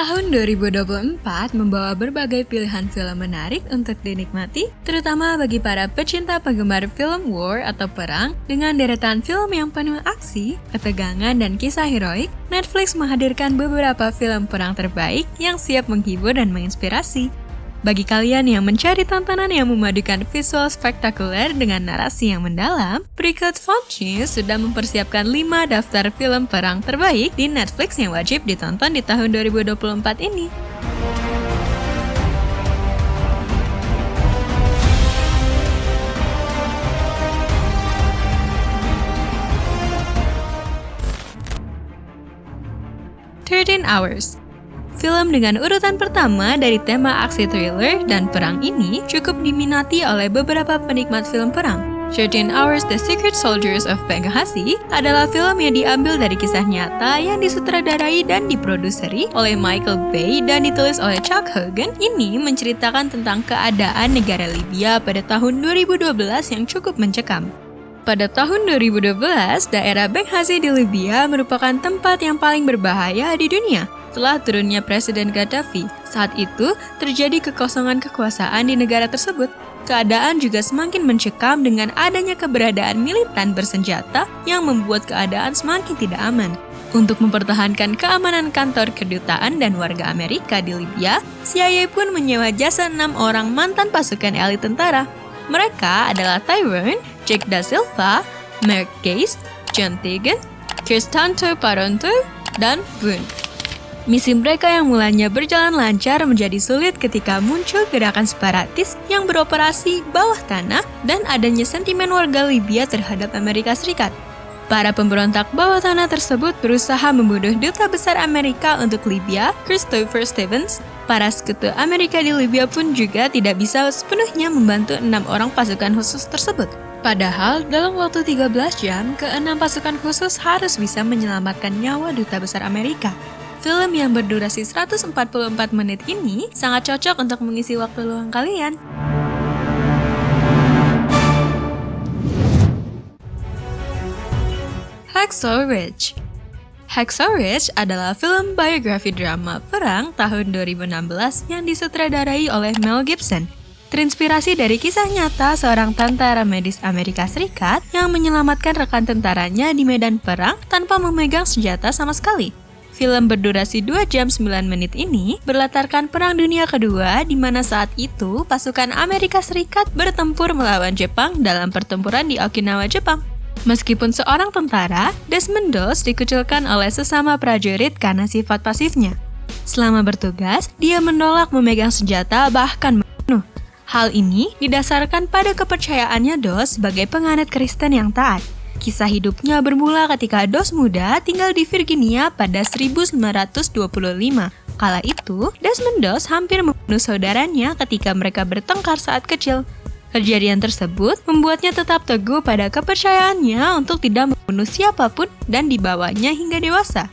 Tahun 2024 membawa berbagai pilihan film menarik untuk dinikmati, terutama bagi para pecinta penggemar film war atau perang. Dengan deretan film yang penuh aksi, ketegangan, dan kisah heroik, Netflix menghadirkan beberapa film perang terbaik yang siap menghibur dan menginspirasi. Bagi kalian yang mencari tontonan yang memadukan visual spektakuler dengan narasi yang mendalam, berikut Fonchi sudah mempersiapkan 5 daftar film perang terbaik di Netflix yang wajib ditonton di tahun 2024 ini. "13 Hours". Film dengan urutan pertama dari tema aksi thriller dan perang ini cukup diminati oleh beberapa penikmat film perang. 13 Hours: The Secret Soldiers of Benghazi adalah film yang diambil dari kisah nyata yang disutradarai dan diproduseri oleh Michael Bay dan ditulis oleh Chuck Hogan. Ini menceritakan tentang keadaan negara Libya pada tahun 2012 yang cukup mencekam. Pada tahun 2012, daerah Benghazi di Libya merupakan tempat yang paling berbahaya di dunia setelah turunnya Presiden Gaddafi. Saat itu, terjadi kekosongan kekuasaan di negara tersebut. Keadaan juga semakin mencekam dengan adanya keberadaan militan bersenjata yang membuat keadaan semakin tidak aman. Untuk mempertahankan keamanan kantor kedutaan dan warga Amerika di Libya, CIA pun menyewa jasa 6 orang mantan pasukan elit tentara. Mereka adalah Tyrone, Jake Da Silva, Mark Geist, John Tegan, Cristanto Paronto, dan Boone. Misi mereka yang mulanya berjalan lancar menjadi sulit ketika muncul gerakan separatis yang beroperasi bawah tanah dan adanya sentimen warga Libya terhadap Amerika Serikat. Para pemberontak bawah tanah tersebut berusaha membunuh Duta Besar Amerika untuk Libya, Christopher Stevens. Para sekutu Amerika di Libya pun juga tidak bisa sepenuhnya membantu 6 orang pasukan khusus tersebut. Padahal, dalam waktu 13 jam, ke-6 pasukan khusus harus bisa menyelamatkan nyawa Duta Besar Amerika. Film yang berdurasi 144 menit ini sangat cocok untuk mengisi waktu luang kalian. Hacksaw Ridge. Hacksaw Ridge adalah film biografi drama perang tahun 2016 yang disutradarai oleh Mel Gibson. Terinspirasi dari kisah nyata seorang tentara medis Amerika Serikat yang menyelamatkan rekan tentaranya di medan perang tanpa memegang senjata sama sekali. Film berdurasi 2 jam 9 menit ini berlatarkan Perang Dunia Kedua, di mana saat itu pasukan Amerika Serikat bertempur melawan Jepang dalam pertempuran di Okinawa, Jepang. Meskipun seorang tentara, Desmond Doss dikucilkan oleh sesama prajurit karena sifat pasifnya. Selama bertugas, dia menolak memegang senjata bahkan membunuh. Hal ini didasarkan pada kepercayaannya Doss sebagai penganut Kristen yang taat. Kisah hidupnya bermula ketika Doss muda tinggal di Virginia pada 1925. Kala itu, Desmond Doss hampir membunuh saudaranya ketika mereka bertengkar saat kecil. Kejadian tersebut membuatnya tetap teguh pada kepercayaannya untuk tidak membunuh siapapun dan dibawanya hingga dewasa.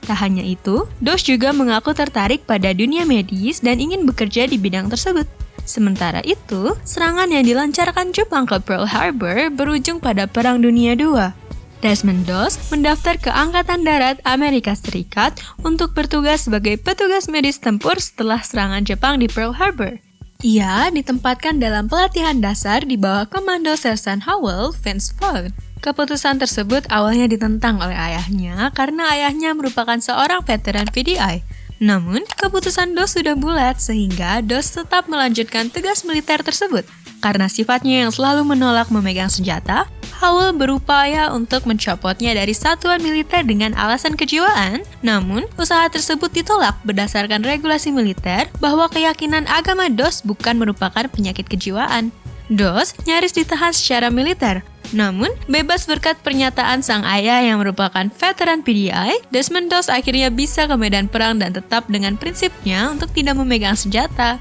Tak hanya itu, Doss juga mengaku tertarik pada dunia medis dan ingin bekerja di bidang tersebut. Sementara itu, serangan yang dilancarkan Jepang ke Pearl Harbor berujung pada Perang Dunia II. Desmond Doss mendaftar ke Angkatan Darat Amerika Serikat untuk bertugas sebagai petugas medis tempur setelah serangan Jepang di Pearl Harbor. Ia ditempatkan dalam pelatihan dasar di bawah komando Sersan Howell Vince Vaughn. Keputusan tersebut awalnya ditentang oleh ayahnya karena ayahnya merupakan seorang veteran VDI. Namun, keputusan Doss sudah bulat sehingga Doss tetap melanjutkan tugas militer tersebut. Karena sifatnya yang selalu menolak memegang senjata, Howell berupaya untuk mencopotnya dari satuan militer dengan alasan kejiwaan. Namun, usaha tersebut ditolak berdasarkan regulasi militer bahwa keyakinan agama Doss bukan merupakan penyakit kejiwaan. Doss nyaris ditahan secara militer. Namun, bebas berkat pernyataan sang ayah yang merupakan veteran PDI, Desmond Doss akhirnya bisa ke medan perang dan tetap dengan prinsipnya untuk tidak memegang senjata.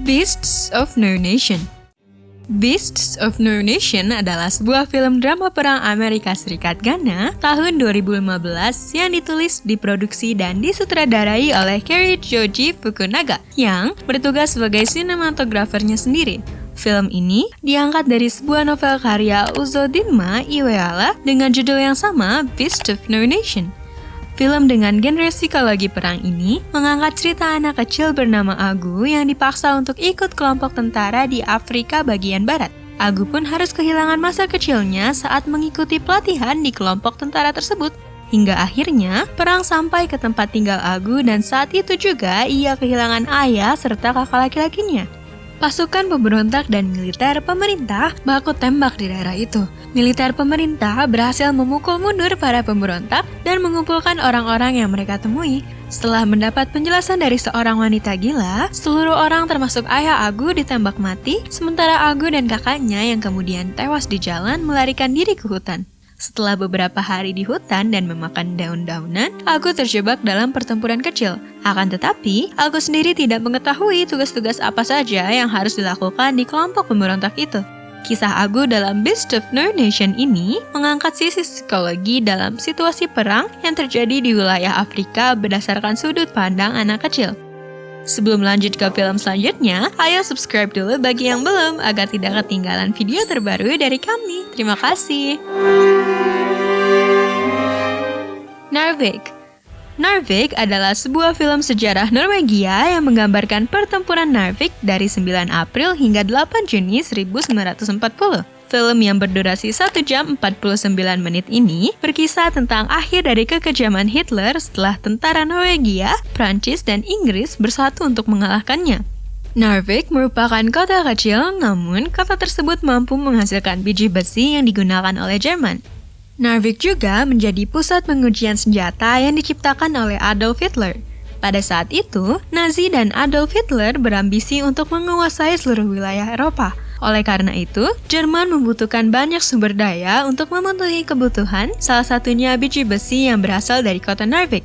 Beasts of No Nation. Beasts of No Nation adalah sebuah film drama perang Amerika Serikat Ghana tahun 2015 yang ditulis, diproduksi, dan disutradarai oleh Kerry Joji Fukunaga yang bertugas sebagai sinematografernya sendiri. Film ini diangkat dari sebuah novel karya Uzodinma Iweala dengan judul yang sama, Beast of No Nation. Film dengan genre psikologi perang ini mengangkat cerita anak kecil bernama Agu yang dipaksa untuk ikut kelompok tentara di Afrika bagian barat. Agu pun harus kehilangan masa kecilnya saat mengikuti pelatihan di kelompok tentara tersebut. Hingga akhirnya, perang sampai ke tempat tinggal Agu dan saat itu juga ia kehilangan ayah serta kakak laki-lakinya. Pasukan pemberontak dan militer pemerintah baku tembak di daerah itu. Militer pemerintah berhasil memukul mundur para pemberontak dan mengumpulkan orang-orang yang mereka temui. Setelah mendapat penjelasan dari seorang wanita gila, seluruh orang termasuk ayah Agu ditembak mati, sementara Agu dan kakaknya yang kemudian tewas di jalan melarikan diri ke hutan. Setelah beberapa hari di hutan dan memakan daun-daunan, Agu terjebak dalam pertempuran kecil. Akan tetapi, Agu sendiri tidak mengetahui tugas-tugas apa saja yang harus dilakukan di kelompok pemberontak itu. Kisah Agu dalam Beast of No Nation ini mengangkat sisi psikologi dalam situasi perang yang terjadi di wilayah Afrika berdasarkan sudut pandang anak kecil. Sebelum lanjut ke film selanjutnya, ayo subscribe dulu bagi yang belum agar tidak ketinggalan video terbaru dari kami. Terima kasih. Narvik adalah sebuah film sejarah Norwegia yang menggambarkan pertempuran Narvik dari 9 April hingga 8 Juni 1940. Film yang berdurasi 1 jam 49 menit ini berkisah tentang akhir dari kekejaman Hitler setelah tentara Norwegia, Prancis, dan Inggris bersatu untuk mengalahkannya. Narvik merupakan kota kecil, namun kota tersebut mampu menghasilkan biji besi yang digunakan oleh Jerman. Narvik juga menjadi pusat pengujian senjata yang diciptakan oleh Adolf Hitler. Pada saat itu, Nazi dan Adolf Hitler berambisi untuk menguasai seluruh wilayah Eropa. Oleh karena itu, Jerman membutuhkan banyak sumber daya untuk memenuhi kebutuhan, salah satunya biji besi yang berasal dari kota Narvik.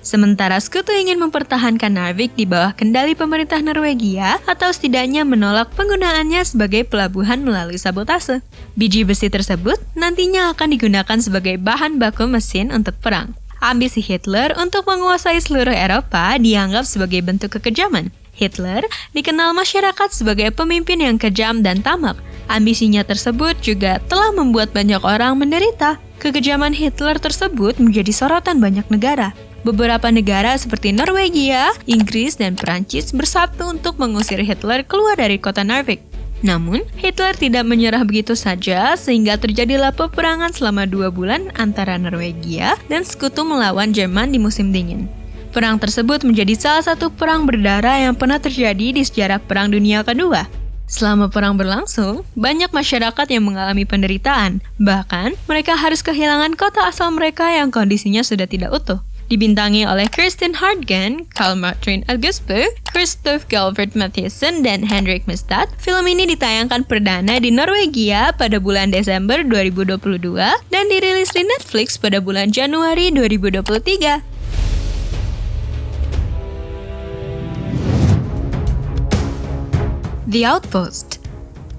Sementara Sekutu ingin mempertahankan Narvik di bawah kendali pemerintah Norwegia atau setidaknya menolak penggunaannya sebagai pelabuhan melalui sabotase. Biji besi tersebut nantinya akan digunakan sebagai bahan baku mesin untuk perang. Ambisi Hitler untuk menguasai seluruh Eropa dianggap sebagai bentuk kekejaman. Hitler dikenal masyarakat sebagai pemimpin yang kejam dan tamak. Ambisinya tersebut juga telah membuat banyak orang menderita. Kekejaman Hitler tersebut menjadi sorotan banyak negara. Beberapa negara seperti Norwegia, Inggris, dan Prancis bersatu untuk mengusir Hitler keluar dari kota Narvik. Namun, Hitler tidak menyerah begitu saja sehingga terjadilah peperangan selama 2 bulan antara Norwegia dan Sekutu melawan Jerman di musim dingin. Perang tersebut menjadi salah satu perang berdarah yang pernah terjadi di sejarah Perang Dunia Kedua. Selama perang berlangsung, banyak masyarakat yang mengalami penderitaan. Bahkan, mereka harus kehilangan kota asal mereka yang kondisinya sudah tidak utuh. Dibintangi oleh Kristin Hartgen, Carl Martin Augustsbø, Christoph Galvert Mathiesen, dan Henrik Mestad, film ini ditayangkan perdana di Norwegia pada bulan Desember 2022 dan dirilis di Netflix pada bulan Januari 2023. The Outpost.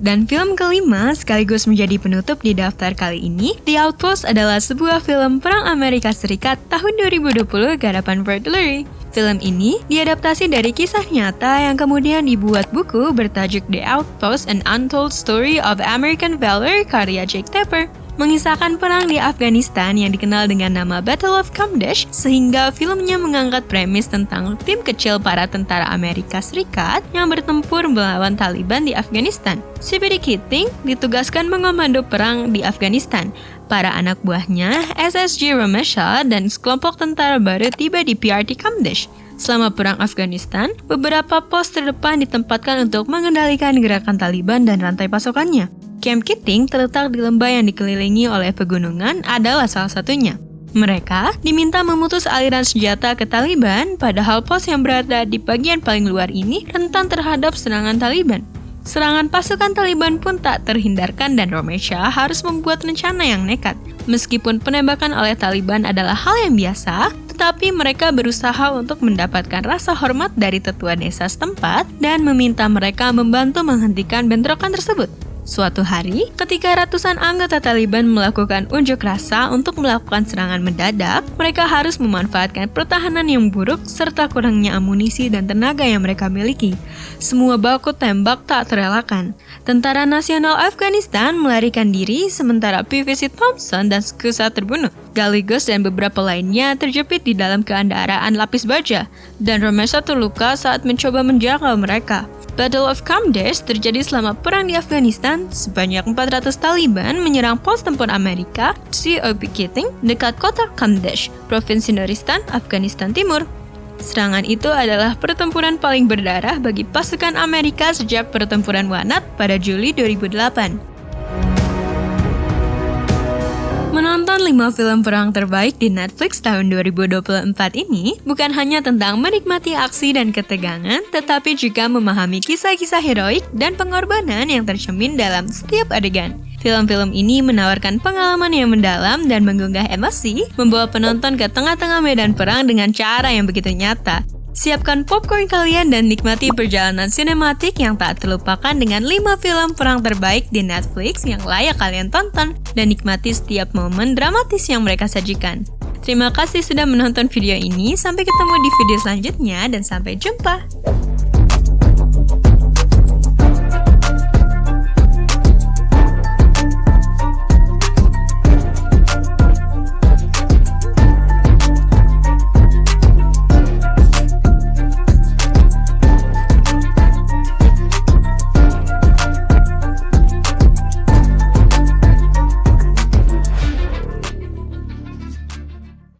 Dan film kelima sekaligus menjadi penutup di daftar kali ini, The Outpost adalah sebuah film perang Amerika Serikat tahun 2020 garapan Fred Lurie. Film ini diadaptasi dari kisah nyata yang kemudian dibuat buku bertajuk The Outpost: An Untold Story of American Valor karya Jake Tapper. Mengisahkan perang di Afghanistan yang dikenal dengan nama Battle of Kamdesh, sehingga filmnya mengangkat premis tentang tim kecil para tentara Amerika Serikat yang bertempur melawan Taliban di Afghanistan. C.P.D. Keating ditugaskan mengomando perang di Afghanistan. Para anak buahnya, SSG Ramesha dan sekelompok tentara baru tiba di PRT Kamdesh. Selama perang Afghanistan, beberapa pos terdepan ditempatkan untuk mengendalikan gerakan Taliban dan rantai pasukannya. Camp Keating terletak di lembah yang dikelilingi oleh pegunungan adalah salah satunya. Mereka diminta memutus aliran senjata ke Taliban, padahal pos yang berada di bagian paling luar ini rentan terhadap serangan Taliban. Serangan pasukan Taliban pun tak terhindarkan dan Ramesha harus membuat rencana yang nekat. Meskipun penembakan oleh Taliban adalah hal yang biasa, tetapi mereka berusaha untuk mendapatkan rasa hormat dari tetua desa setempat dan meminta mereka membantu menghentikan bentrokan tersebut. Suatu hari, ketika ratusan anggota Taliban melakukan unjuk rasa untuk melakukan serangan mendadak, mereka harus memanfaatkan pertahanan yang buruk serta kurangnya amunisi dan tenaga yang mereka miliki. Semua baku tembak tak terelakkan. Tentara Nasional Afghanistan melarikan diri sementara PVC Thompson dan Scusa terbunuh. Gallegos dan beberapa lainnya terjepit di dalam kendaraan lapis baja, dan Romesa terluka saat mencoba menjaga mereka. Battle of Kamdesh terjadi selama perang di Afghanistan. Sebanyak 400 Taliban menyerang pos tempur Amerika COP Keating dekat kota Kamdesh, Provinsi Nuristan, Afghanistan Timur. Serangan itu adalah pertempuran paling berdarah bagi pasukan Amerika sejak pertempuran Wanat pada Juli 2008. Menonton 5 film perang terbaik di Netflix tahun 2024 ini bukan hanya tentang menikmati aksi dan ketegangan, tetapi juga memahami kisah-kisah heroik dan pengorbanan yang tercermin dalam setiap adegan. Film-film ini menawarkan pengalaman yang mendalam dan menggugah emosi, membawa penonton ke tengah-tengah medan perang dengan cara yang begitu nyata. Siapkan popcorn kalian dan nikmati perjalanan sinematik yang tak terlupakan dengan 5 film perang terbaik di Netflix yang layak kalian tonton, dan nikmati setiap momen dramatis yang mereka sajikan. Terima kasih sudah menonton video ini, sampai ketemu di video selanjutnya dan sampai jumpa!